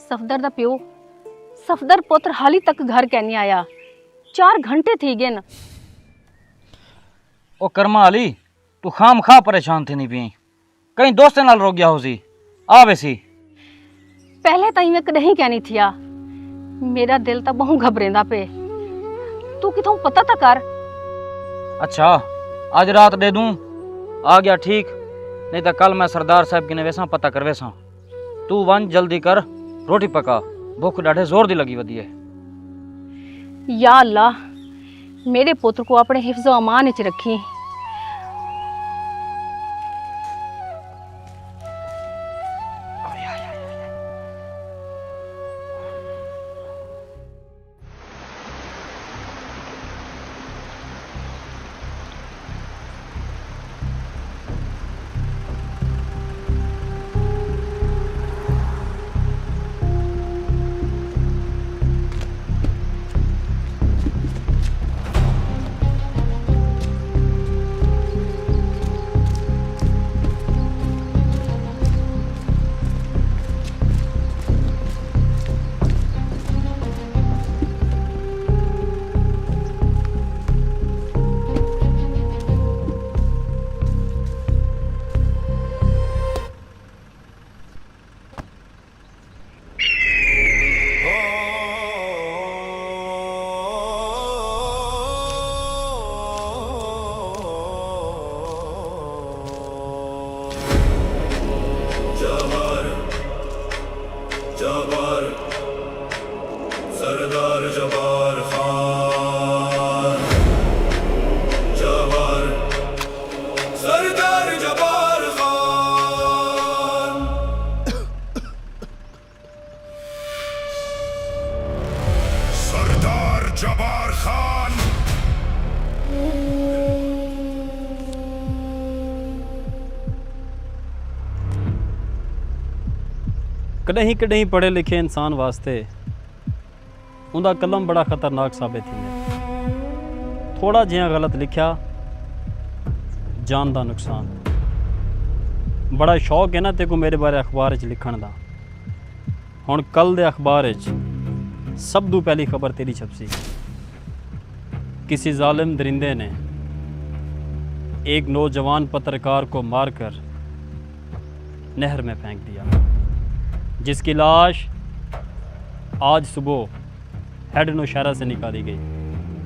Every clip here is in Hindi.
सफदर दा प्यो सफदर पुत्र हाली तक घर कैनी आया। 4 घंटे थी गए न। ओ कर्मा अली तू खाम खा परेशान थी नहीं पी कहीं दोस्त नाल रो गया हो सी आ वैसी पहले तो मैं कदे कहनी थिया मेरा दिल तो बहु घबरेंदा पे तू किथों पता तो कर। अच्छा आज रात दे दूं आ गया ठीक नहीं तो कल मैं सरदार साहब की ने वैसा पता कर वैसा तू वन जल्दी कर रोटी पका भूख डाढ़े जोर दी लगी वधी है। या अल्लाह मेरे पुत्र को अपने हिफ्ज़ो अमान विच रखी। कॾहिं कॾहिं पढ़े लिखे इंसान वास्ते उनका कलम बड़ा खतरनाक साबित थींदे। थोड़ा जिहा गलत लिखा जान का नुकसान। बड़ा शौक है ना तेको मेरे बारे अखबार च लिखण दा। हुण कल दे अखबार च सब तो पहली खबर तेरी छपसी। किसी जालिम दरिंदे ने एक नौजवान पत्रकार को मारकर नहर में फेंक दिया, जिसकी लाश आज सुबह हेड नौशहरा से निकाली गई।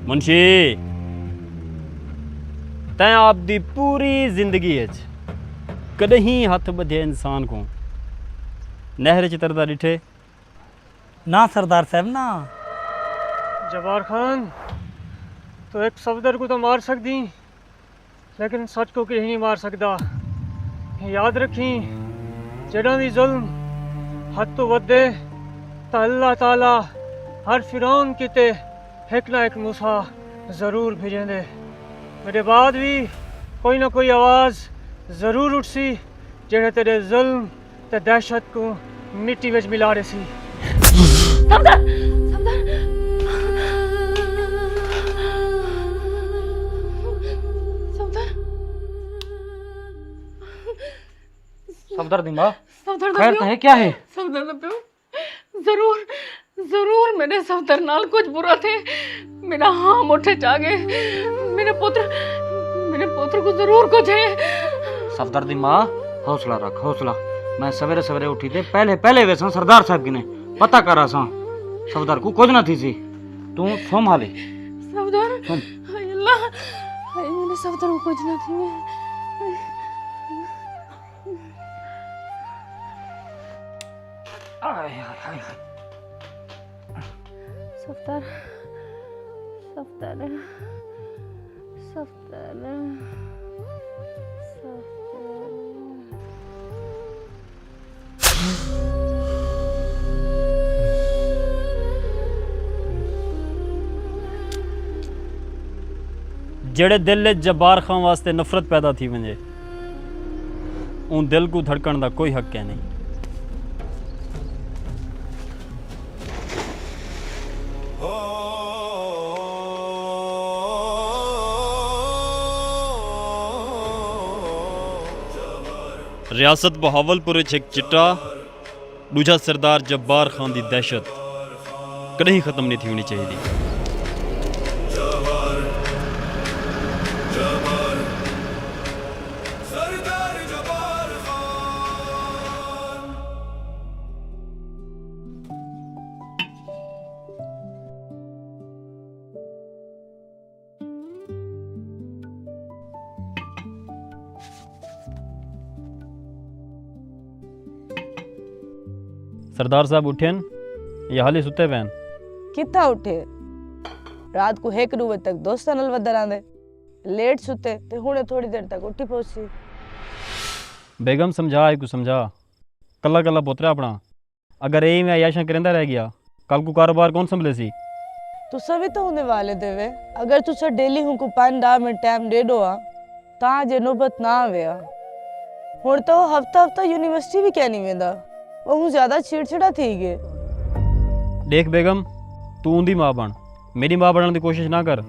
मुंशी तैं आपकी पूरी जिंदगी कदहीं हथ बधे इंसान को नहर च तरदा डिठे? ना सरदार साहब ना। जबार खान तो एक सफदर को तो मार सकती लेकिन सच को कहीं नहीं मार सकता। याद रखी जड़ा भी जुल्म हद तो वधे तो अल्लाह ताला हर फिरौन किते एक ना एक मूसा जरूर भेजेंदे। मेरे बाद भी कोई ना कोई आवाज़ जरूर उठसी जेड़े तेरे जुल्म ते दहशत को मिट्टी विच मिला रही सी। सफदर सफदर सफदर दिमा सफदर खैर तो है क्या है? सफदर दा प्यो जरूर जरूर मेरे सफदर नाल कुछ बुरा थे। मेरा हाँ मुठे चा गए। मेरे पुत्र को जरूर कुछ है। सफदर दी माँ हौसला रख हौसला। मैं सवेरे सवेरे उठी थे पहले पहले वैसा सरदार साहब की ने पता करा सा सफदर को कुछ ना थी सी तू सोम हाले सफदर हाय अल्लाह हाय मेरे सफदर को कुछ ना थी। सफदर सफदर सफदर जेड़े दिल जब्बार खां वास्ते नफरत पैदा थी वजे उन दिल को धड़कण का कोई हक है नहीं। रियासत बहावलपुर एक चिट्टा दूजा सरदार जब्बार खान की दहशत कहीं ख़त्म नहीं थी होनी चाहिए। सरदार साहब उठेन या हाली सुते पैन? किथा उठे? रात को 1 बजे तक दोस्तां नाल वधर आंदे, लेट सुते ते हुणे थोड़ी देर तक उठी पहुंची। बेगम समझा आई को समझा, कला कला पुत्र अपना, अगर यही मैं अयाशा करेंदा रह गया कल को कारोबार कौन संभले सी? तुसा भी तो होने वाले देवे, अगर तुसा डेली हुनको 5-10 मिनट टाइम दे दो तां जे नौबत ना आवेया। हुण तो हफ्ता हफ्ता यूनिवर्सिटी भी क्या नहीं वेंदा, वो ज्यादा चिड़चिड़ा थी गए। देख बेगम, तू उंदी मां बन, मेरी मां बनने की कोशिश ना कर।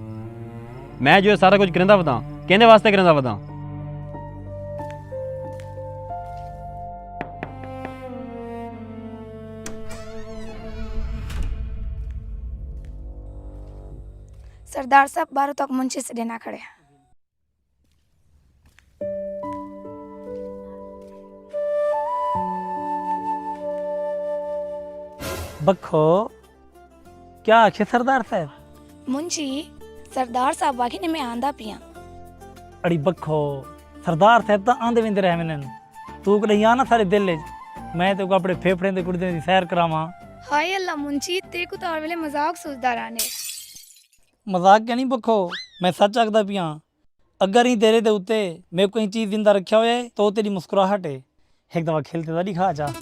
मैं जो है सारा कुछ करेंदा वदा, कहने वास्ते करेंदा वदा। सरदार साहब 12 तक मुंशी से देना खड़े। बखो क्या आखे सरदार साहब? मुंशी सरदार साहब वाकई ने मैं आंदा पिया। अड़ी बखो सरदार साहब तो आंदे विंदे रह मैंने, तू को नहीं आना सारे दिल मैं तो अपने फेफड़े दे कुड़दे दी सैर करावां। हाय अल्लाह मुंशी ते को तो हर वेले मजाक सोचदा रहने। मजाक क्या नहीं बखो, मैं सच आखदा पिया। अगर ही तेरे दे उत्ते मैं कोई चीज जिंदा रखा होए तो तेरी मुस्कुराहट है एक दफा खेलते दा दिखा जा।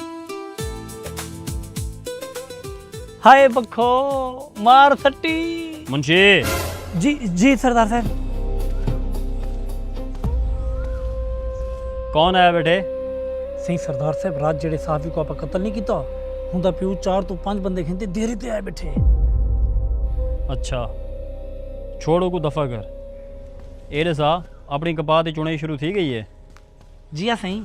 हाय बखो मार सट्टी। मुंशी जी सरदार साहब। कौन आया बेटे? सही सरदार साहब, रात जेड़े साफी को आप कत्ल नहीं किया हुंदा पियो 4 तो 5 बंदे खेंते देरी ते आए बैठे। अच्छा छोड़ो को दफा कर। एरे सा अपनी कपात की चुनाई शुरू थी गई है? जी हाँ सही।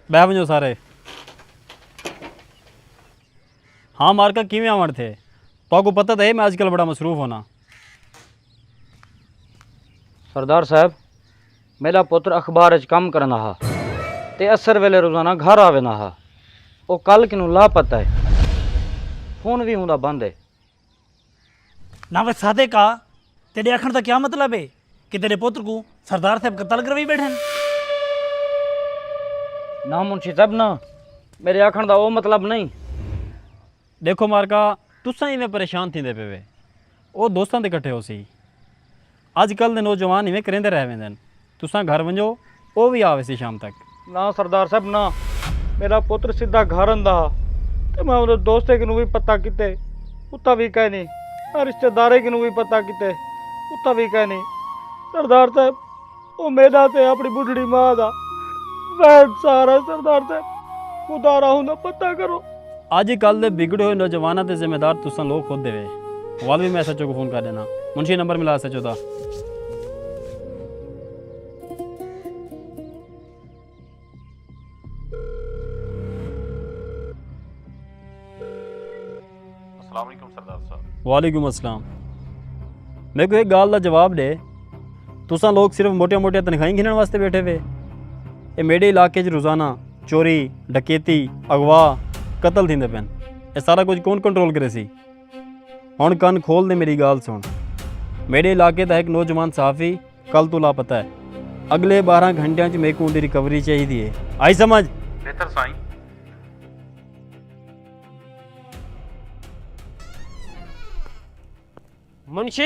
बह वजो सारे। हाँ मार्का किवें आवण थे? तो को पता तो है मैं आजकल बड़ा मसरूफ होना। सरदार साहब, मेरा पुत्र अखबार च काम करना हा ते असर वेले रोजाना घर आवे ना हा। वो कल किनू लापता है, फोन भी हुंदा बंद है। ना वे सादे का तेरे आखण का क्या मतलब है कि तेरे पुत्र को सरदार साहब कत्ल करवाई बैठे? ना मुंशी साहब ना, मेरे आखण का वो मतलब नहीं। देखो मार्का तुसा ही में परेशान थी पे वे, वो दोस्तों के इकट्ठे हो सी। अजकल के नौजवान इवें करेंदे रह वेंदे। तुसा घर वंजो वो भी आवे सी शाम तक। ना सरदार साहब ना, मेरा पुत्र सीधा घर आंदा ते मैं उहदे दोस्ते किनू भी पता किते उत्ता भी कह नहीं, और रिश्तेदारे किनू भी पता किते उत्ता भी कह नहीं। सरदार साहब वो मेरा ते अपनी बुढ़ड़ी मां दा वैद सारा। सरदार साहब खुदा राहू ना पता करो। अजकल के बिगड़े हुए नौजवानों के जिम्मेदार तुसा लोग खुद देवे। वाल भी मैं सचो को फोन कर देना। मुंशी नंबर मिला सचो दा। वालेकुम अस्सलाम। मेरे को एक गाल का जवाब दे, तुसा लोग सिर्फ मोटिया मोटिया तनखाही गिनने वास्ते बैठे हुए? ये मेरे इलाके रोज़ाना चोरी डकैती अगवा कतल थींदे पैन, ये सारा कुछ कौन कंट्रोल करे सी? हुण कन खोल दे मेरी गाल सुन। मेरे इलाके का एक नौजवान सहाफ़ी कल तो लापता है। अगले 12 घंटिया मेरे को उनकी रिकवरी चाहिए। आई समझ? बेहतर साईं। मुंशी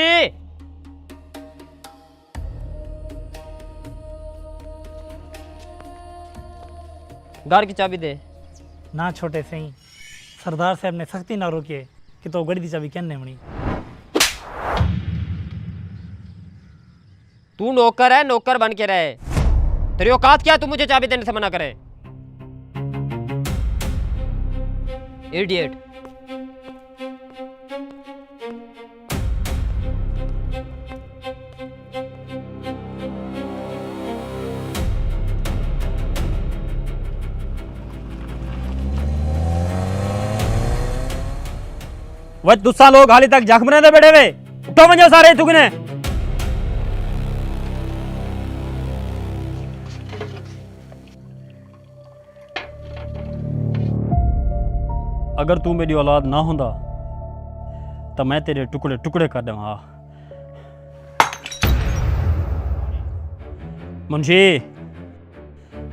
घर की चाबी दे। ना छोटे सही, सरदार साहब ने सख्ती ना रोके कि तो गड़ी दी चाबी कहने होनी। तू नौकर है, नौकर बन के रहे। तेरी औकात क्या है तू मुझे चाबी देने से मना करे? इडियट। वह तुसा लोग हाली तक जख्म दे बैठे वे उठो वंजो सारे तुगने अगर तू मेरी औलाद ना होंदा तो मैं तेरे टुकड़े टुकड़े कर देवा। मुंशी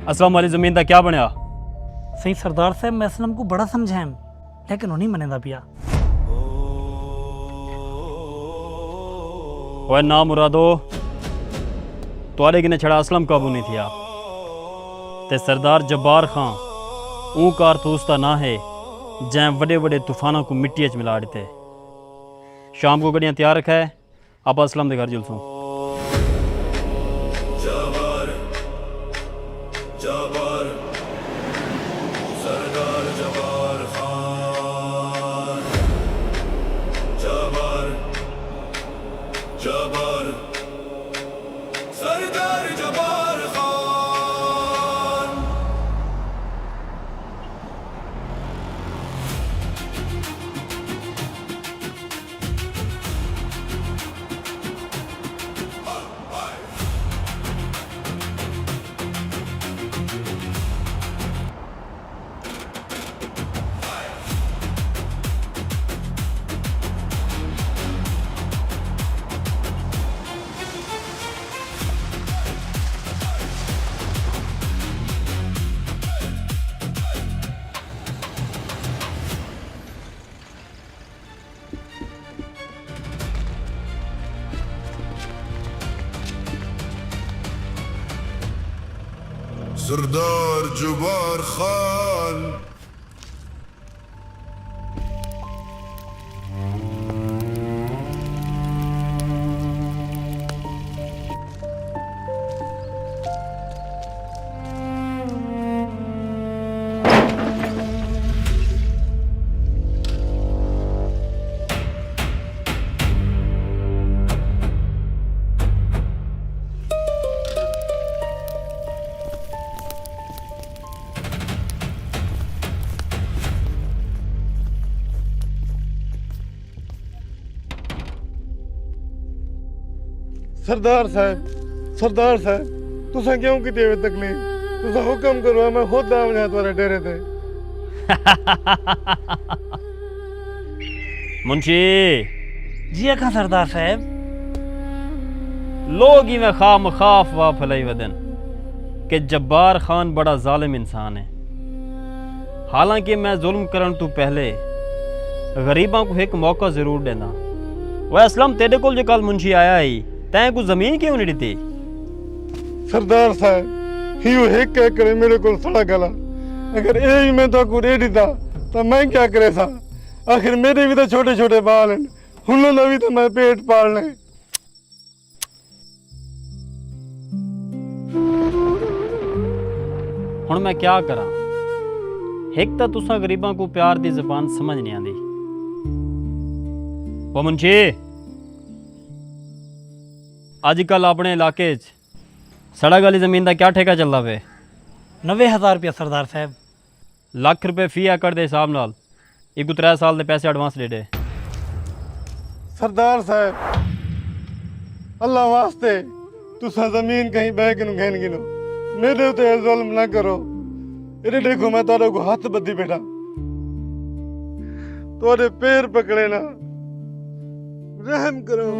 असलम वाली जमीन का क्या बनया? सही सरदार साहब मैं असलम को बड़ा समझाएं लेकिन वो नहीं मनेदा पिया। वह ना मुरादो तुआरे किने छड़ा असलम काबू नहीं थिया ते सरदार जब्बार खां ऊ कारतूस ता ना है जै बड़े बड़े तूफानों को मिट्टी च मिला देते। शाम को गड्डियां तैयार रखा है आप असलम के घर जुलसूं। सरदार जुबार खान सरदार साहब तुसा क्यों की तकलीफ तुसा हुक्म करो मैं खुद आऊंगा तुम्हारे डेरे ते। मुंशी जी अखा सरदार साहब लोग ही में खाम खाफ वाह फलाई वदन कि जब्बार खान बड़ा जालिम इंसान है। हालांकि मैं जुल्म करन तू पहले गरीबां को एक मौका जरूर देना। वह असलम तेरे को जो कल मुंशी आया ही तैं को जमीन क्यों नहीं दी? सरदार साहब हियो एक करे मेरे को सड़ा गला अगर यही मैं तो को दे दीता तो मैं क्या करे सा। आखिर मेरे भी तो छोटे छोटे बाल हैं हुन भी तो मैं पेट पालने। हुन मैं क्या करा? एक तो तुसा गरीबां को प्यार दी जबान समझ नहीं आती। वो मुंशी अजकल अपने इलाके सड़क वाली जमीन का क्या ठेका चलता पे? 90,000 रुपया सरदार साहब। लाख रुपए फी एकड़ के हिसाब नाल एक 3 साल के पैसे एडवांस दे दे। सरदार साहब अल्लाह वास्ते तुसा जमीन कहीं बह के घेन गिनो मेरे उते जुल्म ना करो। इधर देखो मैं तारे को हाथ बद्दी बैठा तोरे पैर पकड़े ना रहम करो।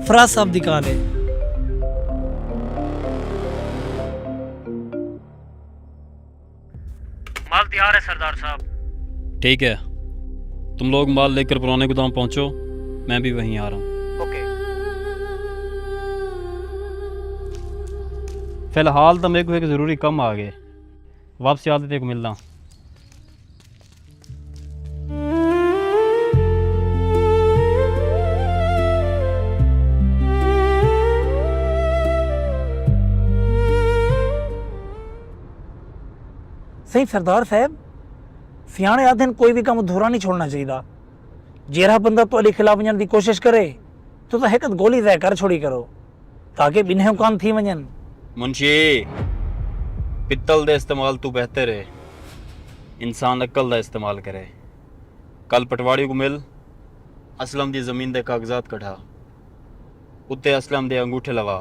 फराज साहब दी कॉल है। माल तैयार है सरदार साहब। ठीक है तुम लोग माल लेकर पुराने गोदाम पहुंचो मैं भी वहीं आ रहा हूँ। ओके। फिलहाल तो मेरे को एक ज़रूरी काम आ गए वापसी आते तेरे को मिलना। सही सरदार साहब सियाने आदि कोई भी काम अधूरा नहीं छोड़ना चाहिए। जेड़ा बंदा ਤੁਹਾਡੇ खिलाफ वञण ਦੀ कोशिश करे तो हिक गोली तय कर छोड़ी करो ताकि बिन्हें कान थी वञनि। मुंशी पित्तल दे इस्तेमाल तू बेहतर है, इंसान अक्ल दा इस्तेमाल करे। कल पटवाड़ी को मिल, असलम दी जमीन दे कागजात कढ़ा, उत्ते असलम दे अंगूठे लगा,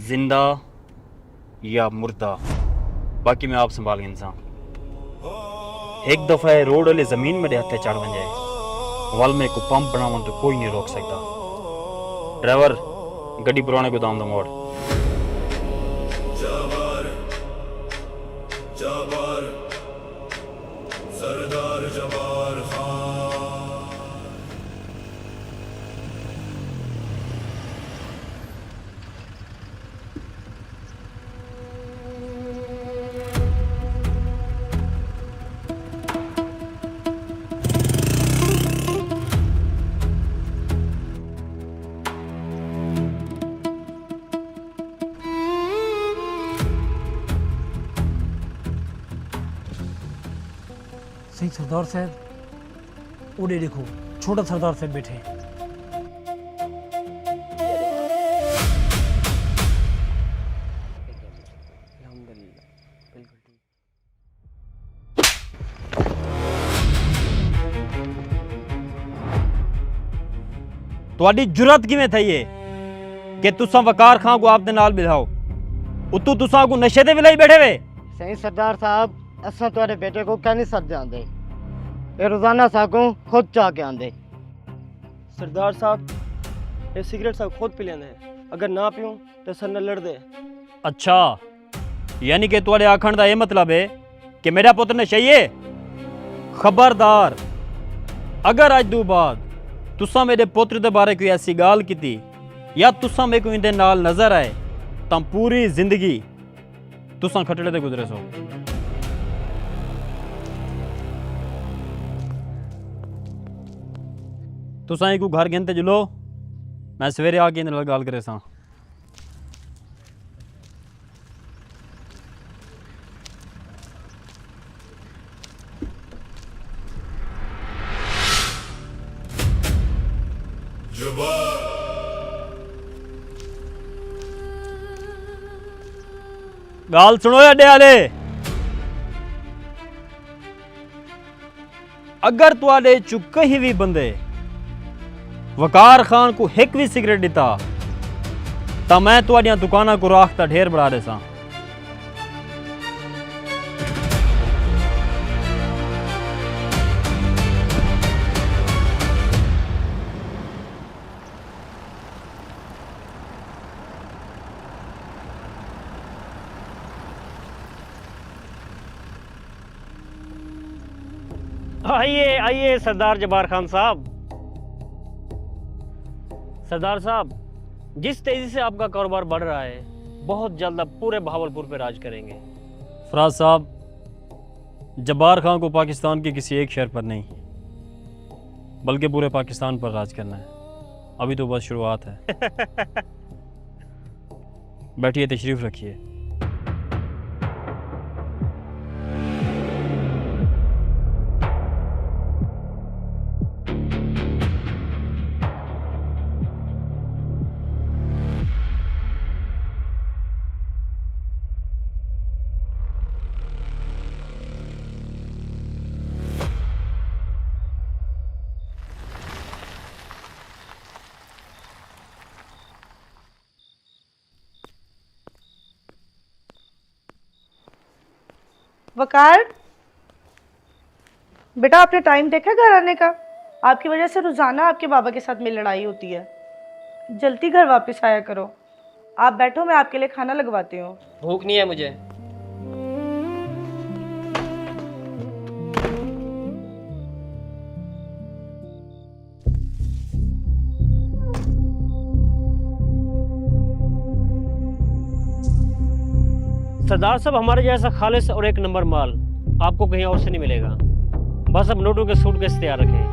जिंदा या मुर्दा, बाकी मैं आप संभाल इंसान। एक दफा ये रोड वाले जमीन में हथे चढ़ बन जाए, वल में को पंप बनावन तो कोई नहीं रोक सकता। ड्राइवर गड्डी पुराने गोदाम दा मोड़। सही सरदार साहब, उड़े देखो छोटा सरदार साहब बैठे हैं। ਤੁਹਾਡੀ ਜੁਰਤ ਕਿਵੇਂ ਥਈ ਏ ਕਿ ਤੁਸੀਂ ਵਕਾਰ ਖਾਂ ਕੋ ਆਪਦੇ ਨਾਲ ਬਿਠਾਓ, ਉਤੋਂ ਤੁਸੀਂ ਕੋ ਨਸ਼ੇ ਦੇ ਵਿਲਾਈ ਬੈਠੇ ਵੇ। सही सरदार साहब, असा तुम्हारे बेटे को कह नहीं सकते आंदे, ये रोजाना सागों खुद चाह के आंदे। सरदार साहब ये सिगरेट साहब खुद पी लेंदे, अगर ना पियूं तो सर न लड़ दे। अच्छा, यानी कि तुम्हारे आखण का यह मतलब है कि मेरा पुत्र नशई है। खबरदार, अगर अज दो बाद तुसा मेरे पुत्र के बारे कोई ऐसी गाल की या तुसा मेरे को इनके नाल नजर आए तो पूरी जिंदगी तुसा खटड़े ते गुजरे सो। तुसा एक घर गिनते जुलो, मैं सवेरे आके इन्हें नाल गाल करे सा। गाल सुनो अड्डे वाले, अगर तुआडे चु कहीं भी बंदे वकार खान को एक भी सिगरेट दिता तो मैं तुआडियां दुकाना को राख दा ढेर बढ़ा देसा। आइए आइए सरदार जबार खान साहब। सरदार साहब, जिस तेजी से आपका कारोबार बढ़ रहा है, बहुत जल्द आप पूरे बहावलपुर पे राज करेंगे। फराज साहब, जब्बार खान को पाकिस्तान के किसी एक शहर पर नहीं बल्कि पूरे पाकिस्तान पर राज करना है। अभी तो बस शुरुआत है। बैठिए, तशरीफ रखिए। वकार, बेटा आपने टाइम देखा घर आने का? आपकी वजह से रोजाना आपके बाबा के साथ मेरी लड़ाई होती है। जल्दी घर वापस आया करो। आप बैठो, मैं आपके लिए खाना लगवाती हूँ। भूख नहीं है मुझे। सरदार साहब, हमारे जैसा खालिस और एक नंबर माल आपको कहीं और से नहीं मिलेगा। बस अब नोटों के सूटकेस तैयार रखें।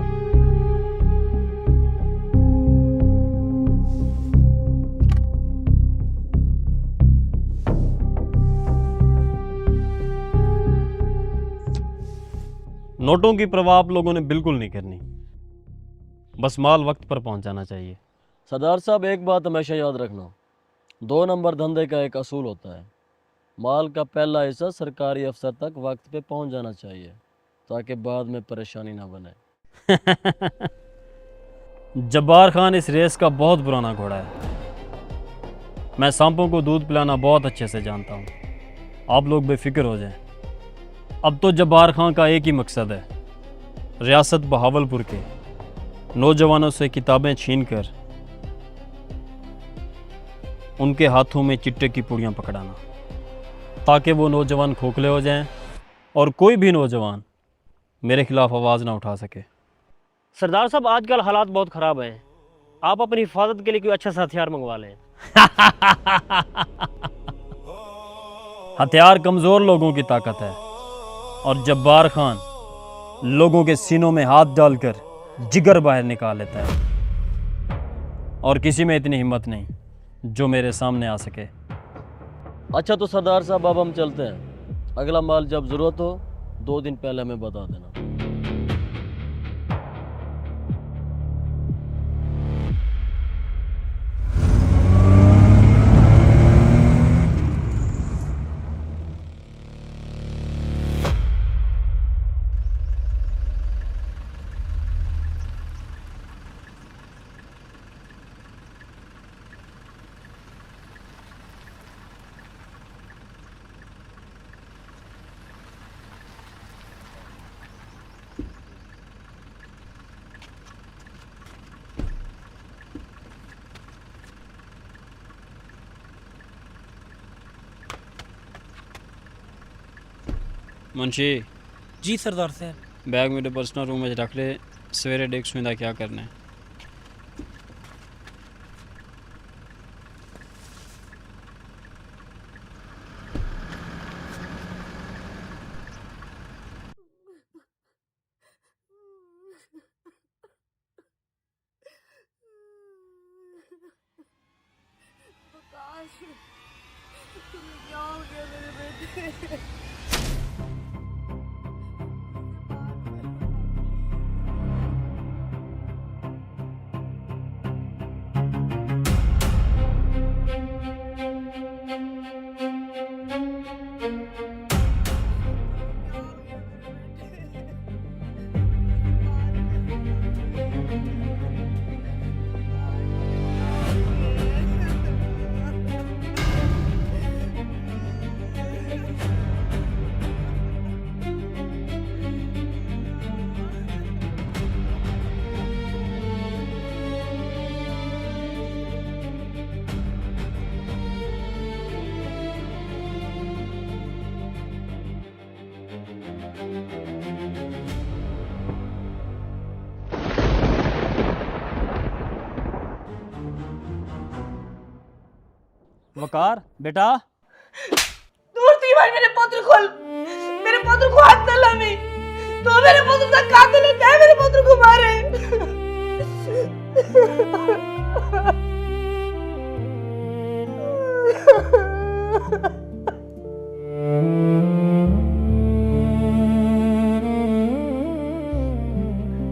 नोटों की परवाह आप लोगों ने बिल्कुल नहीं करनी। बस माल वक्त पर पहुंच जाना चाहिए। सरदार साहब एक बात हमेशा याद रखना, 2 नंबर धंधे का एक असूल होता है, माल का पहला हिस्सा सरकारी अफसर तक वक्त पे पहुंच जाना चाहिए ताकि बाद में परेशानी ना बने। जब्बार खान इस रेस का बहुत पुराना घोड़ा है। मैं सांपों को दूध पिलाना बहुत अच्छे से जानता हूँ। आप लोग बेफिक्र हो जाएं। अब तो जब्बार खान का एक ही मकसद है, रियासत बहावलपुर के नौजवानों से किताबें छीनकर उनके हाथों में चिट्टे की पुड़ियाँ पकड़ाना, ताकि वो नौजवान खोखले हो जाएं और कोई भी नौजवान मेरे खिलाफ आवाज़ ना उठा सके। सरदार साहब आजकल हालात बहुत ख़राब हैं, आप अपनी हिफाजत के लिए कोई अच्छा सा हथियार मंगवा लें। हथियार कमज़ोर लोगों की ताकत है और जब्बार खान लोगों के सीनों में हाथ डालकर जिगर बाहर निकाल लेता है, और किसी में इतनी हिम्मत नहीं जो मेरे सामने आ सके। अच्छा तो सरदार साहब अब हम चलते हैं, अगला माल जब ज़रूरत हो 2 दिन पहले हमें बता देना। मुंशी जी सरदार साहब। बैग मेरे पर्सनल रूम में रख ले, सवेरे डेस्क में क्या करना है। वकार बेटा, दूर थी भाई मेरे पुत्र को हाथ न लानी, तो मेरे पुत्र का कातिल है, क्या मेरे पुत्र को मारे।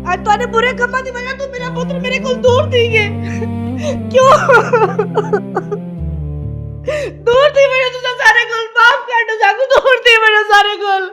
आज तूने बुरे कमा दी वजह तू मेरा पुत्र मेरे को दूर थी गए, क्यों दूर थी मेरे तुझे सारे गुल माफ कर दो, जागू दूर थी मेरे सारे गुल।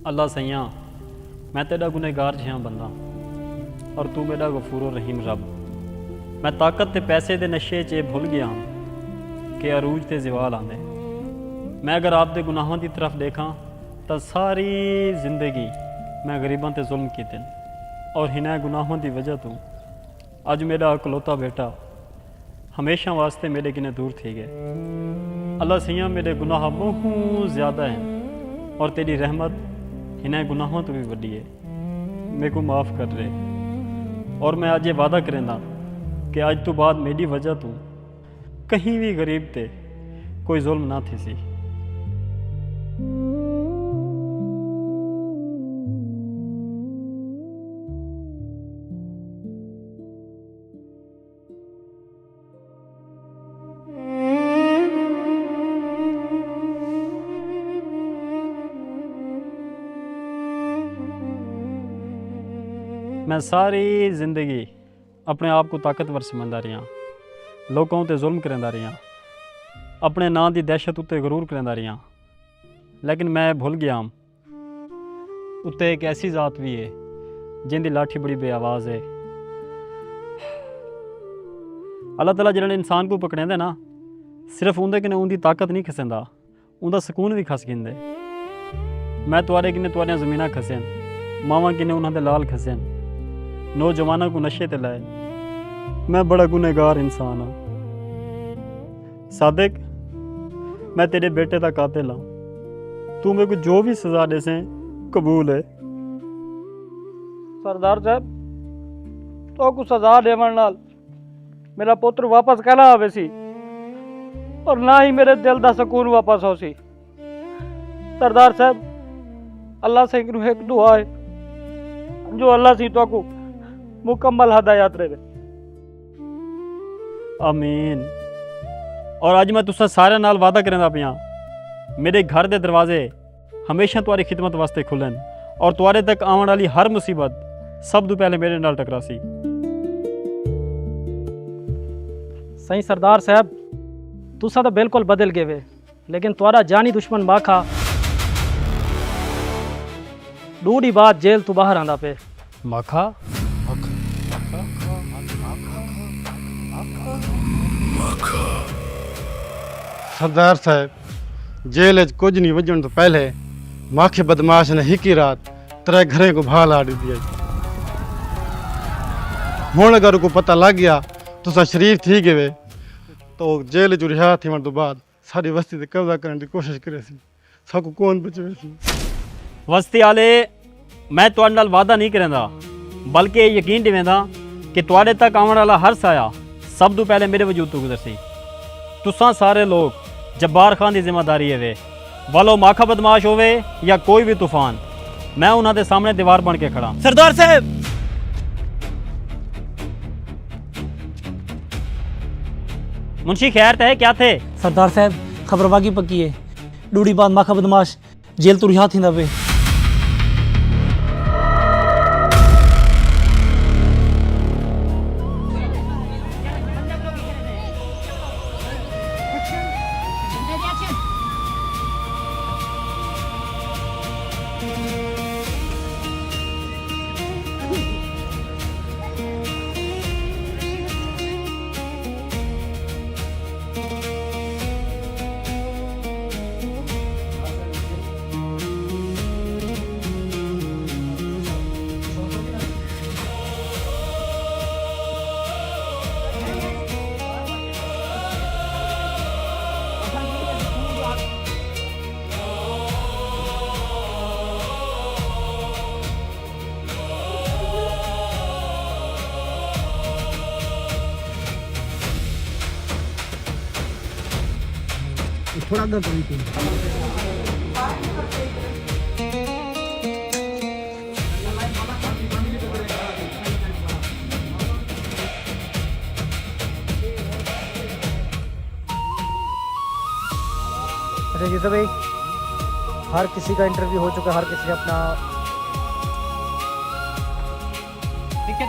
अल्लाह सैयां मैं तेरा गुनहगार जिहा बंदा और तू मेरा गफूर रहीम रब। मैं ताकत ते पैसे दे नशे च भुल गया कि अरूज ते ज़वाल आंदे। मैं अगर आप दे गुनाहों की तरफ देखा तो सारी जिंदगी मैं गरीबों ते जुल्म कीते और हिना गुनाहों की वजह तो अज मेरा इकलौता बेटा हमेशा वास्ते मेरे किने दूर थी गए। अल्लाह सैयां मेरे गुनाह बहुत ज़्यादा हैं और तेरी रहमत इन्हें गुनाहों तो भी वड्डी है। मेरे को माफ़ कर रहे और मैं अज ये वादा करेंदा कि अज तो बाद मेरी वजह तो कहीं भी गरीब ते कोई जुल्म ना थी सी। मैं सारी जिंदगी अपने आप को ताकतवर समझदा रहा, लोगों ते जुल्म करदा रहा, अपने नां दी दहशत उत्ते गरूर करदा रहा, लेकिन मैं भुल गया उत्ते एक ऐसी जात भी है जिंदी लाठी बड़ी बेआवाज़ है। अल्लाह ताला जिहड़े इंसान को पकड़ेंदे ना सिर्फ उंदे कन्नै उंदी ताकत नहीं खसेंदा, उंदा सुकून भी खस गिंदे। मैं तुआरे किन्ने तुआरियां ज़मीनां खसेन, मावां किन्ने उन्हां दे लाल खसेन, नौजवानों को नशे ते लाए। मैं बड़ा गुनहगार इंसान हाँ सादिक, मैं तेरे बेटे का कातिल हाँ। तू मेरे को जो भी सजा दे से कबूल है। सरदार साहब तो को सजा देवन नाल मेरा पुत्र वापस कहना आवे सी और ना ही मेरे दिल दा सुकून वापस हो सी। सरदार साहब अल्लाह से एक दुआ है जो अल्लाह सी तो को मुकम्मल हदायत रहे। आमीन। और अज मैं तुसा सारे नाल वादा करदा पिया मेरे घर दे दरवाजे हमेशा तुम्हारी खिदमत वास्ते खुलन और तुम्हारे तक आने वाली हर मुसीबत सब तो पहले मेरे नाल टकरासी। सही सरदार साहब तुसा तो बिल्कुल बदल गए वे, लेकिन तुम्हारा जानी दुश्मन माखा दूरी बात जेल तो बाहर आंदा पे। माखा सरदार साहब जेल कुछ नहीं वजन तो पहले माखे बदमाश ने हिकी रात तेरे घरे को भाल आड़ दिया। हुण अगर को पता लग गया तुसा शरीफ थी गए तो जेल जो रिहा थी तो बाद सारी बस्ती ते कब्जा करने की कोशिश करे सी, सबको कौन बचवे सी। वस्ती आले मैं तुहाडे नाल वादा नहीं करदा बल्कि यकीन दिवेंदा कि तुहाडे तक आने वाला हर साया सब तो पहले मेरे वजूद तो गुजरसी। तुसां सारे लोग जब्बार खान की जिम्मेदारी है वे वालो माखा बदमाश होवे या कोई भी तूफान, मैं उन्हां दे सामने दीवार बन के खड़ा। सरदार साहब मुंशी खैर है क्या थे? सरदार साहब खबर बाकी पक्की है, डूडी बाद माखा बदमाश जेल तो रिहा थींदा पे। थोड़ा आगे करी अच्छा यूसुफ भाई, हर किसी का इंटरव्यू हो चुका, हर किसी ने अपना ठीक है